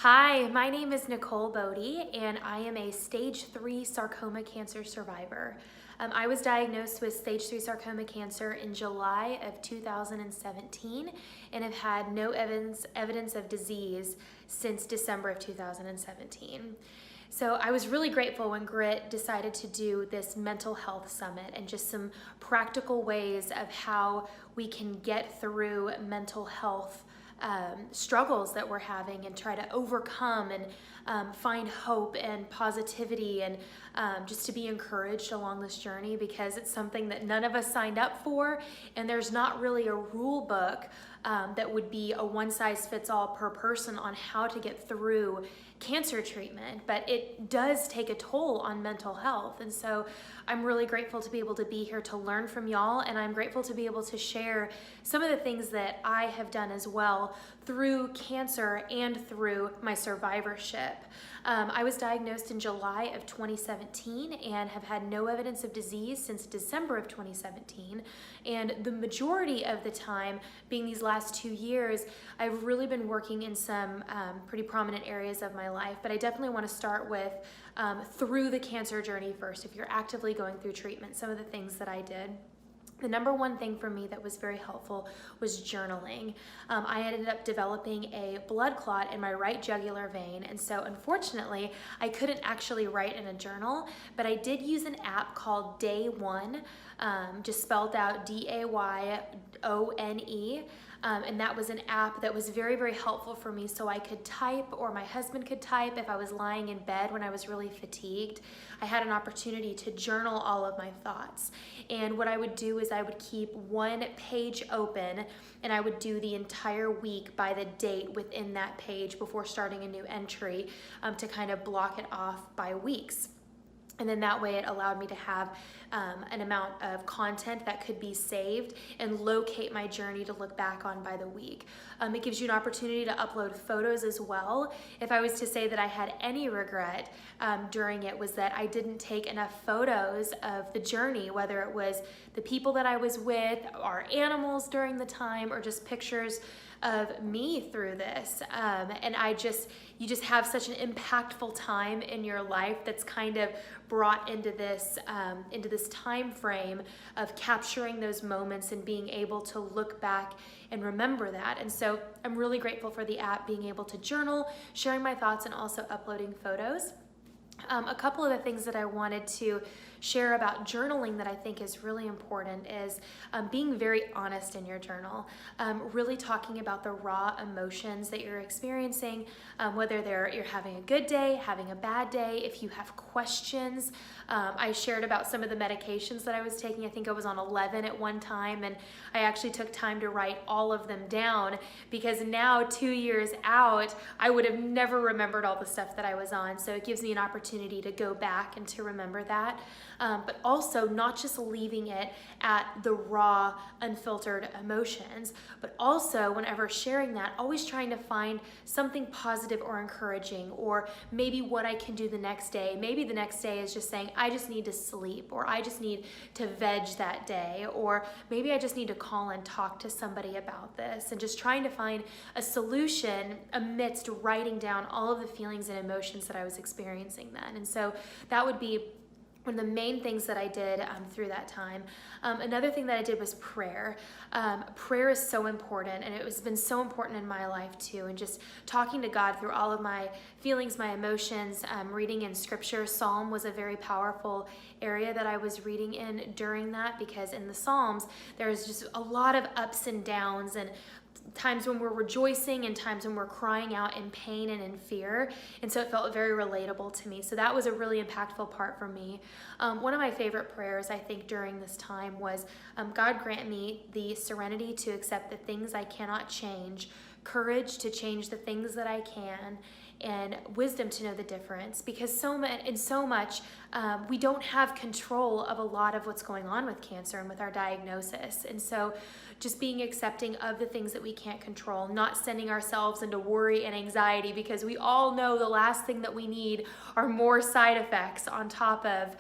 Hi, my name is Nicole Bodie, and I am a stage 3 sarcoma cancer survivor. I was diagnosed with stage 3 sarcoma cancer in July of 2017 and have had no evidence of disease since December of 2017. So I was really grateful when Gryt decided to do this mental health summit and just some practical ways of how we can get through mental health struggles that we're having and try to overcome and find hope and positivity and just to be encouraged along this journey, because it's something that none of us signed up for, and there's not really a rule book that would be a one-size-fits-all per person on how to get through cancer treatment, but it does take a toll on mental health. And so I'm really grateful to be able to be here to learn from y'all, and I'm grateful to be able to share some of the things that I have done as well through cancer and through my survivorship. I was diagnosed in July of 2017 and have had no evidence of disease since December of 2017. And the majority of the time, being these last 2 years, I've really been working in some pretty prominent areas of my life. But I definitely want to start with through the cancer journey first. If you're actively going through treatment, some of the things that I did. The number one thing for me that was very helpful was journaling. I ended up developing a blood clot in my right jugular vein, and so unfortunately I couldn't actually write in a journal, but I did use an app called Day One, just spelled out DAYONE. And that was an app that was very, very helpful for me, so I could type, or my husband could type if I was lying in bed when I was really fatigued. I had an opportunity to journal all of my thoughts. And what I would do is I would keep one page open, and I would do the entire week by the date within that page before starting a new entry, to kind of block it off by weeks. And then that way it allowed me to have an amount of content that could be saved and locate my journey to look back on by the week. It gives you an opportunity to upload photos as well. If I was to say that I had any regret during it, was that I didn't take enough photos of the journey, whether it was the people that I was with, our animals during the time, or just pictures of me through this. And you just have such an impactful time in your life that's kind of brought into this time frame of capturing those moments and being able to look back and remember that. And so I'm really grateful for the app, being able to journal, sharing my thoughts, and also uploading photos. A couple of the things that I wanted to share about journaling that I think is really important is being very honest in your journal, really talking about the raw emotions that you're experiencing, whether you're having a good day, having a bad day, if you have questions. I shared about some of the medications that I was taking. I think I was on 11 at one time, and I actually took time to write all of them down, because now 2 years out, I would have never remembered all the stuff that I was on. So it gives me an opportunity to go back and to remember that. But also not just leaving it at the raw, unfiltered emotions, but also whenever sharing that, always trying to find something positive or encouraging, or maybe what I can do the next day. Maybe the next day is just saying, I just need to sleep, or I just need to veg that day, or maybe I just need to call and talk to somebody about this, and just trying to find a solution amidst writing down all of the feelings and emotions that I was experiencing then. And so that would be one of the main things that I did through that time. Another thing that I did was prayer. Prayer is so important, and it has been so important in my life too, and just talking to God through all of my feelings, my emotions, reading in scripture. Psalm was a very powerful area that I was reading in during that, because in the Psalms, there's just a lot of ups and downs, and times when we're rejoicing and times when we're crying out in pain and in fear. And so it felt very relatable to me. So that was a really impactful part for me. One of my favorite prayers, I think, during this time was, God grant me the serenity to accept the things I cannot change, courage to change the things that I can, and wisdom to know the difference, because so much we don't have control of a lot of what's going on with cancer and with our diagnosis. And so just being accepting of the things that we can't control, not sending ourselves into worry and anxiety, because we all know the last thing that we need are more side effects on top of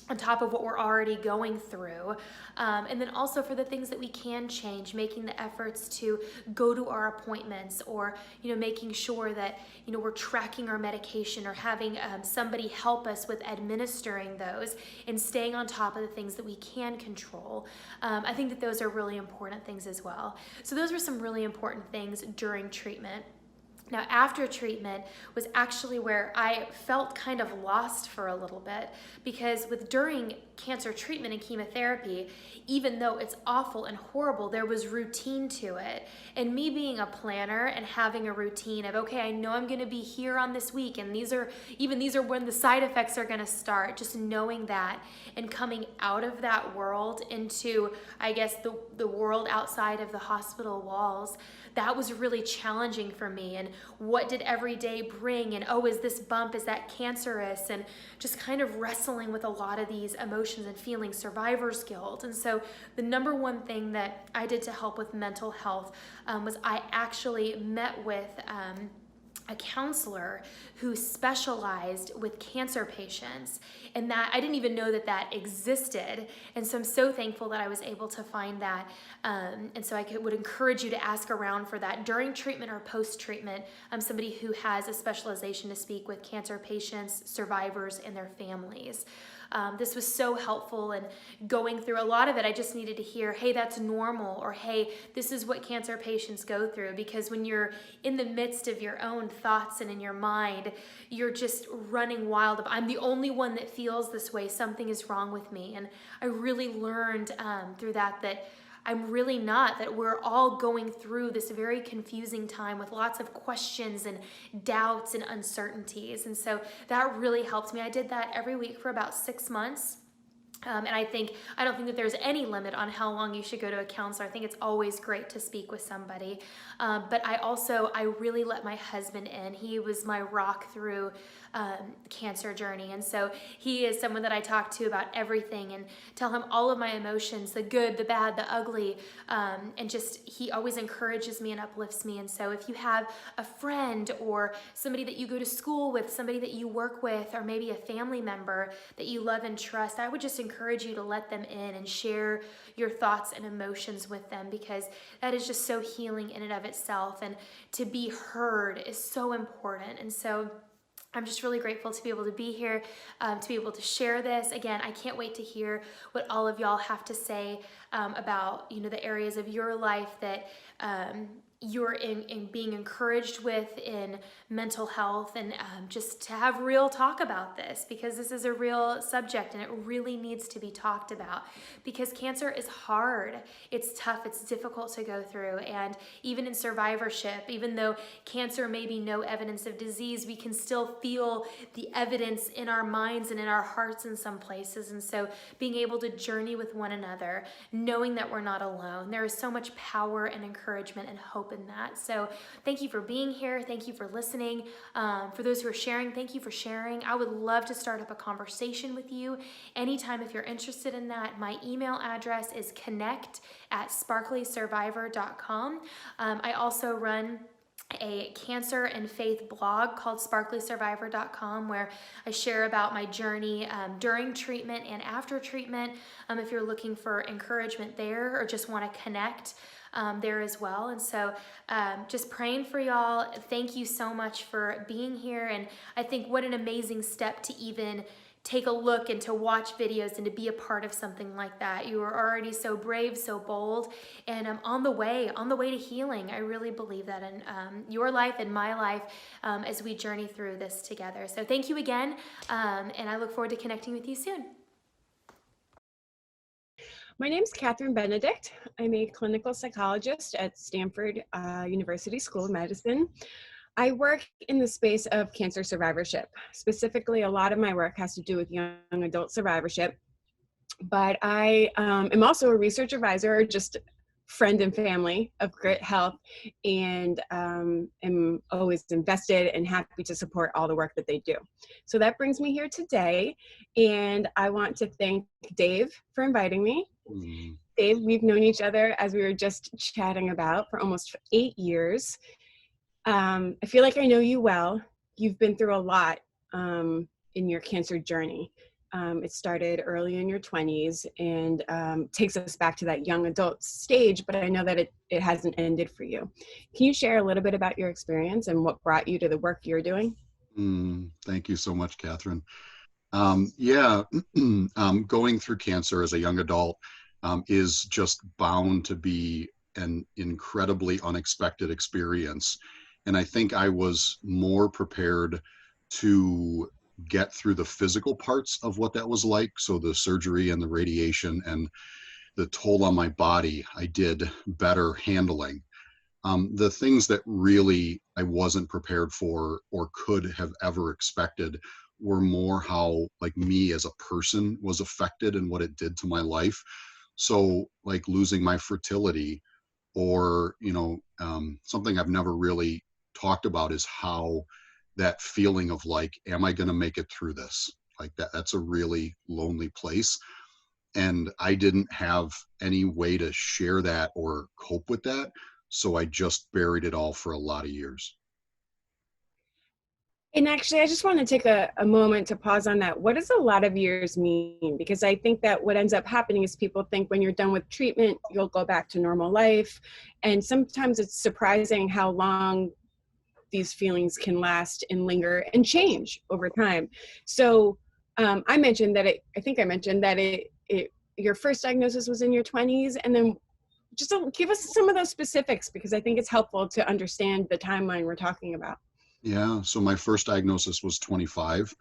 on top of what we're already going through. And then also for the things that we can change, making the efforts to go to our appointments, or, making sure that, we're tracking our medication, or having somebody help us with administering those, and staying on top of the things that we can control. I think that those are really important things as well. So those were some really important things during treatment. Now, after treatment was actually where I felt kind of lost for a little bit, because during cancer treatment and chemotherapy, even though it's awful and horrible, there was routine to it. And me being a planner and having a routine of, okay, I know I'm going to be here on this week, and these are when the side effects are going to start, just knowing that and coming out of that world into, I guess, the world outside of the hospital walls, that was really challenging for me. And what did every day bring? And, oh, is this bump, is that cancerous? And just kind of wrestling with a lot of these emotions and feelings, survivor's guilt. And so the number one thing that I did to help with mental health was I actually met with a counselor who specialized with cancer patients, and that I didn't even know that existed. And so I'm so thankful that I was able to find that. And so would encourage you to ask around for that during treatment or post-treatment. Somebody who has a specialization to speak with cancer patients, survivors, and their families. This was so helpful, and going through a lot of it, I just needed to hear, hey, that's normal, or hey, this is what cancer patients go through. Because when you're in the midst of your own thoughts and in your mind, you're just running wild of, I'm the only one that feels this way, something is wrong with me. And I really learned through that I'm really not, that we're all going through this very confusing time with lots of questions and doubts and uncertainties. And so that really helped me. I did that every week for about 6 months. And I don't think that there's any limit on how long you should go to a counselor. I think it's always great to speak with somebody. But I really let my husband in. He was my rock through cancer journey. And so he is someone that I talk to about everything and tell him all of my emotions, the good, the bad, the ugly. And he always encourages me and uplifts me. And so if you have a friend or somebody that you go to school with, somebody that you work with, or maybe a family member that you love and trust, I would just encourage you to let them in and share your thoughts and emotions with them, because that is just so healing in and of itself. And to be heard is so important. And so I'm just really grateful to be able to be here, to be able to share this. Again, I can't wait to hear what all of y'all have to say about, the areas of your life that you're in being encouraged with in mental health, and just to have real talk about this, because this is a real subject and it really needs to be talked about, because cancer is hard, it's tough, it's difficult to go through. And even in survivorship, even though cancer may be no evidence of disease, we can still feel the evidence in our minds and in our hearts in some places. And so being able to journey with one another, knowing that we're not alone, there is so much power and encouragement and hope in that. So thank you for being here. Thank you for listening. For those who are sharing, thank you for sharing. I would love to start up a conversation with you anytime if you're interested in that. My email address is connect@sparklysurvivor.com. I also run a cancer and faith blog called sparklysurvivor.com, where I share about my journey during treatment and after treatment. If you're looking for encouragement there, or just want to connect there as well. And so just praying for y'all. Thank you so much for being here. And I think what an amazing step to even take a look and to watch videos and to be a part of something like that. You are already so brave, so bold, and on the way to healing. I really believe that in your life and my life as we journey through this together. So thank you again, and I look forward to connecting with you soon. My name's Catherine Benedict. I'm a clinical psychologist at Stanford University School of Medicine. I work in the space of cancer survivorship. Specifically, a lot of my work has to do with young adult survivorship, but I am also a research advisor, just friend and family of Gryt Health, and am always invested and happy to support all the work that they do. So that brings me here today, and I want to thank Dave for inviting me. Dave, we've known each other, as we were just chatting about, for almost 8 years. I feel like I know you well. You've been through a lot in your cancer journey. It started early in your 20s and takes us back to that young adult stage, but I know that it hasn't ended for you. Can you share a little bit about your experience and what brought you to the work you're doing? Thank you so much, Catherine. Yeah, going through cancer as a young adult is just bound to be an incredibly unexpected experience. And I think I was more prepared to get through the physical parts of what that was like. So the surgery and the radiation and the toll on my body, I did better handling. The things that really I wasn't prepared for or could have ever expected were more how like me as a person was affected and what it did to my life. So like losing my fertility or, something I've never really talked about is how that feeling of like, am I going to make it through this? Like that's a really lonely place. And I didn't have any way to share that or cope with that. So I just buried it all for a lot of years. And actually, I just want to take a moment to pause on that. What does a lot of years mean? Because I think that what ends up happening is people think when you're done with treatment, you'll go back to normal life. And sometimes it's surprising how long these feelings can last and linger and change over time. So I mentioned that I think I mentioned that your first diagnosis was in your 20s. And then just give us some of those specifics, because I think it's helpful to understand the timeline we're talking about. Yeah. So my first diagnosis was 25.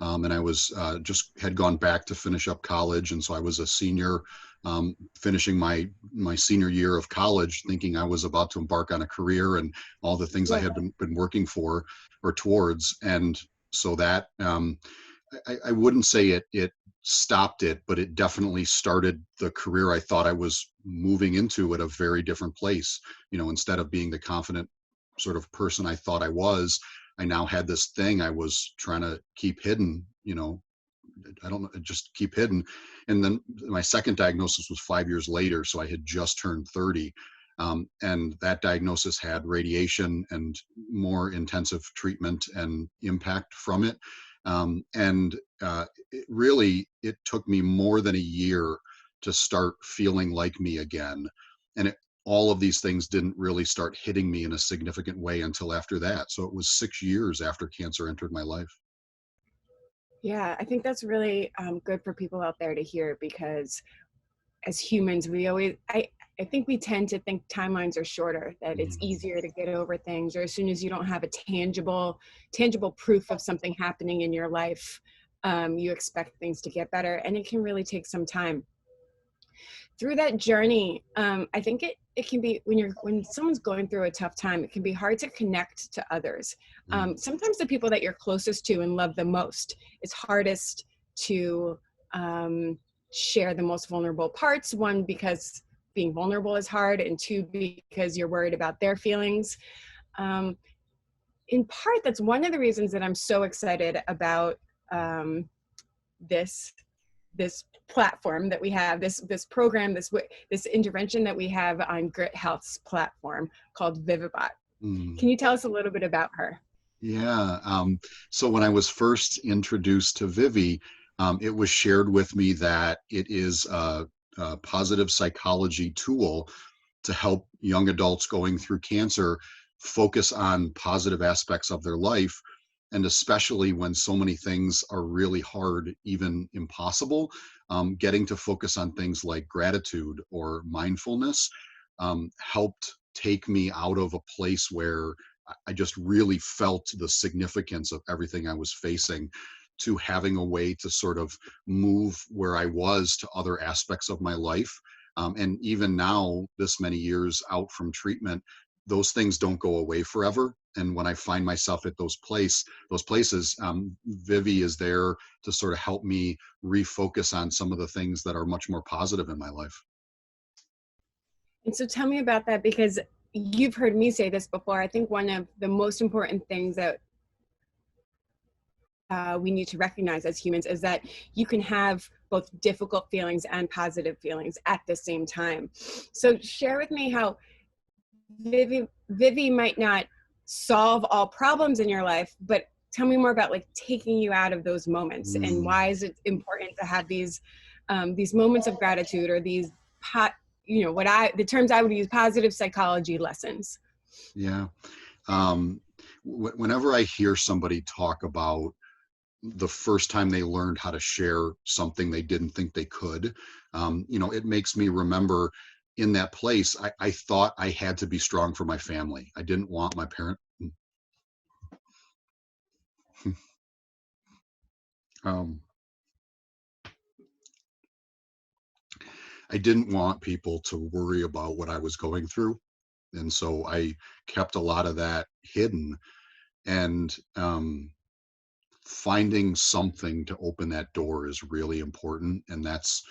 And I was just had gone back to finish up college. And so I was a senior, finishing my senior year of college, thinking I was about to embark on a career and all the things I Yeah. had been working for or towards. And so that I wouldn't say it stopped it, but it definitely started the career I thought I was moving into at a very different place. Instead of being the confident sort of person I thought I was, I now had this thing I was trying to keep hidden, I don't know, just keep hidden. And then my second diagnosis was 5 years later. So I had just turned 30. And that diagnosis had radiation and more intensive treatment and impact from it. It took me more than a year to start feeling like me again. And all of these things didn't really start hitting me in a significant way until after that. So it was 6 years after cancer entered my life. Yeah, I think that's really good for people out there to hear, because as humans, I think we tend to think timelines are shorter, that it's Mhm. easier to get over things, or as soon as you don't have a tangible proof of something happening in your life, you expect things to get better, and it can really take some time. Through that journey, I think it can be, when someone's going through a tough time, it can be hard to connect to others. Right. Sometimes the people that you're closest to and love the most, it's hardest to share the most vulnerable parts. One, because being vulnerable is hard, and two, because you're worried about their feelings. Um, in part, that's one of the reasons that I'm so excited about um, this this platform that we have, this program, this intervention that we have on Gryt Health's platform called Vivibot. Mm. Can you tell us a little bit about her? Yeah. So when I was first introduced to Vivi, it was shared with me that it is a positive psychology tool to help young adults going through cancer focus on positive aspects of their life. And especially when so many things are really hard, even impossible, getting to focus on things like gratitude or mindfulness helped take me out of a place where I just really felt the significance of everything I was facing, to having a way to sort of move where I was to other aspects of my life. And even now, this many years out from treatment, those things don't go away forever. And when I find myself at those places, Vivi is there to sort of help me refocus on some of the things that are much more positive in my life. And so tell me about that, because you've heard me say this before. I think one of the most important things that we need to recognize as humans is that you can have both difficult feelings and positive feelings at the same time. So share with me how Vivi might not solve all problems in your life, but tell me more about like taking you out of those moments, and Mm, why is it important to have these moments of gratitude, or these the terms I would use, positive psychology lessons. yeah. Um, Whenever I hear somebody talk about the first time they learned how to share something they didn't think they could, it makes me remember in that place, I thought I had to be strong for my family. I didn't want my parent. um, I didn't want people to worry about what I was going through. And so I kept a lot of that hidden. And finding something to open that door is really important. And that's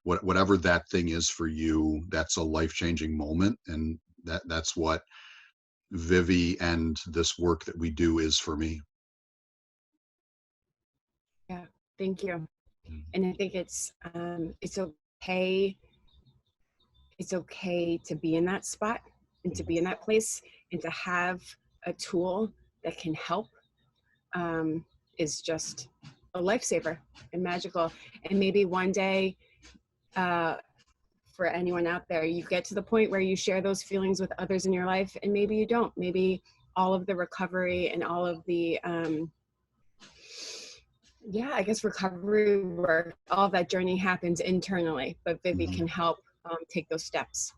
whatever that thing is for you, that's a life-changing moment. And that's what Vivi and this work that we do is for me. Yeah, thank you. Mm. And I think it's okay. It's okay to be in that spot, and to be in that place, and to have a tool that can help, is just a lifesaver and magical. And maybe one day, for anyone out there, you get to the point where you share those feelings with others in your life, and maybe you don't. Maybe all of the recovery and all of the I guess recovery work, all of that journey happens internally, but Vivi Mhm. can help take those steps.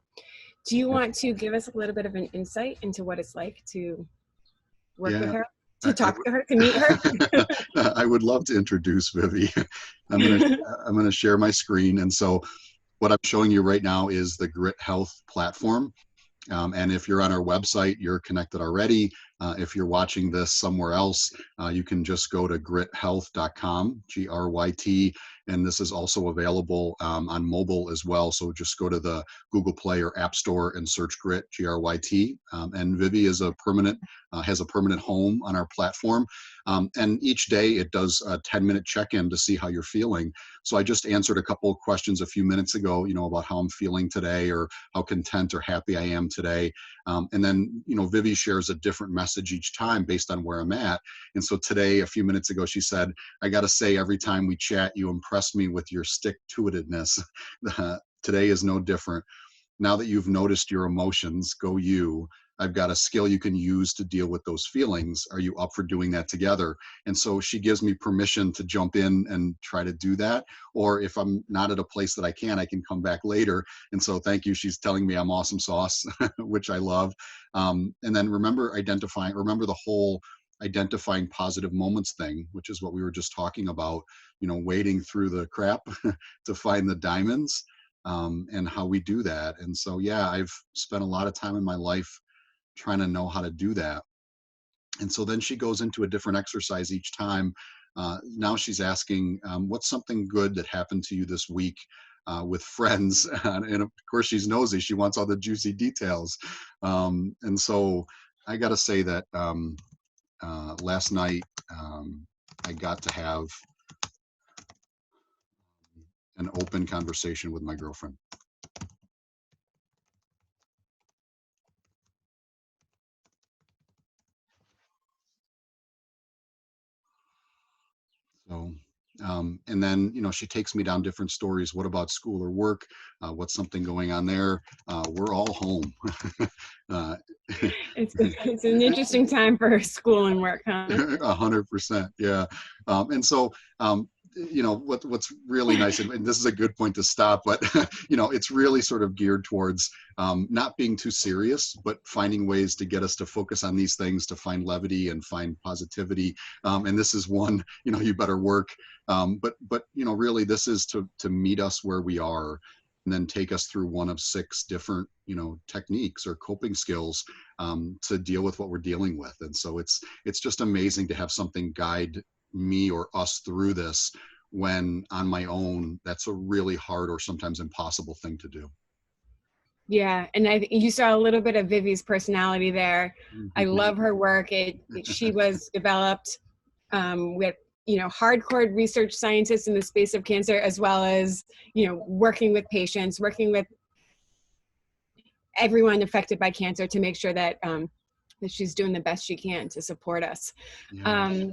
Do you want to give us a little bit of an insight into what it's like to work with Yeah, her, to I talk to her, to meet her? would. I would love to introduce Vivi. I'm gonna I'm gonna share my screen, and so what I'm showing you right now is the Gryt Health platform. And if you're on our website, you're connected already. If you're watching this somewhere else, you can just go to grythealth.com, Gryt. And this is also available on mobile as well. So just go to the Google Play or App Store and search Gryt, Gryt. And Vivi is has a permanent home on our platform. And each day it does a 10-minute check-in to see how you're feeling. So I just answered a couple of questions a few minutes ago, about how I'm feeling today, or how content or happy I am today. And then, Vivi shares a different message each time based on where I'm at. And so today, a few minutes ago, she said, I got to say, every time we chat, you impress me with your stick-to-itiveness. Today is no different. Now that you've noticed your emotions, go you. I've got a skill you can use to deal with those feelings. Are you up for doing that together? And so she gives me permission to jump in and try to do that. Or if I'm not at a place that I can come back later. And so thank you. She's telling me I'm awesome sauce, which I love. And then remember the whole identifying positive moments thing, which is what we were just talking about, wading through the crap to find the diamonds. And how we do that. And so, yeah, I've spent a lot of time in my life trying to know how to do that. And so then she goes into a different exercise each time. Now she's asking, what's something good that happened to you this week with friends? And of course, she's nosy. She wants all the juicy details. And so I got to say that last night I got to have an open conversation with my girlfriend. So, and then, she takes me down different stories. What about school or work? What's something going on there? We're all home. uh, It's an interesting time for school and work, huh? 100%. Yeah. And so, what's really nice, and this is a good point to stop, but, it's really sort of geared towards not being too serious, but finding ways to get us to focus on these things, to find levity and find positivity. And this is one, you better work. But really this is to meet us where we are, and then take us through one of 6 different, techniques or coping skills to deal with what we're dealing with. And so it's just amazing to have something guide me or us through this, when on my own, that's a really hard or sometimes impossible thing to do. Yeah, and you saw a little bit of Vivi's personality there. I love her work. She was developed with hardcore research scientists in the space of cancer, as well as working with patients, working with everyone affected by cancer, to make sure that that she's doing the best she can to support us. Yeah.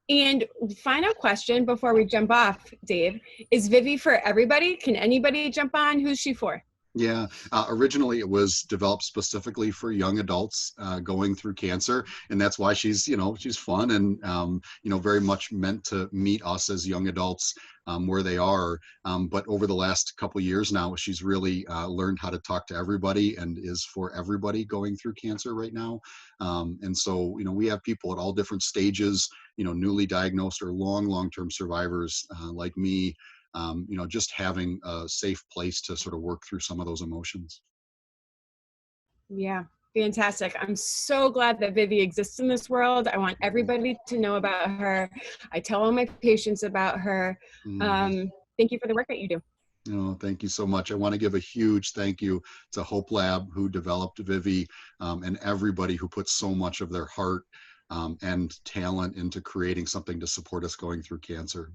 And final question before we jump off, Dave, is Vivi for everybody? Can anybody jump on? Who's she for? Yeah, originally it was developed specifically for young adults going through cancer, and that's why she's, she's fun and, very much meant to meet us as young adults where they are. But over the last couple years now, she's really learned how to talk to everybody and is for everybody going through cancer right now. And so, we have people at all different stages, newly diagnosed or long-term survivors like me, just having a safe place to sort of work through some of those emotions. Yeah, fantastic. I'm so glad that Vivi exists in this world. I want everybody to know about her. I tell all my patients about her. Thank you for the work that you do. Oh, thank you so much. I want to give a huge thank you to Hope Lab, who developed Vivi, and everybody who put so much of their heart and talent into creating something to support us going through cancer.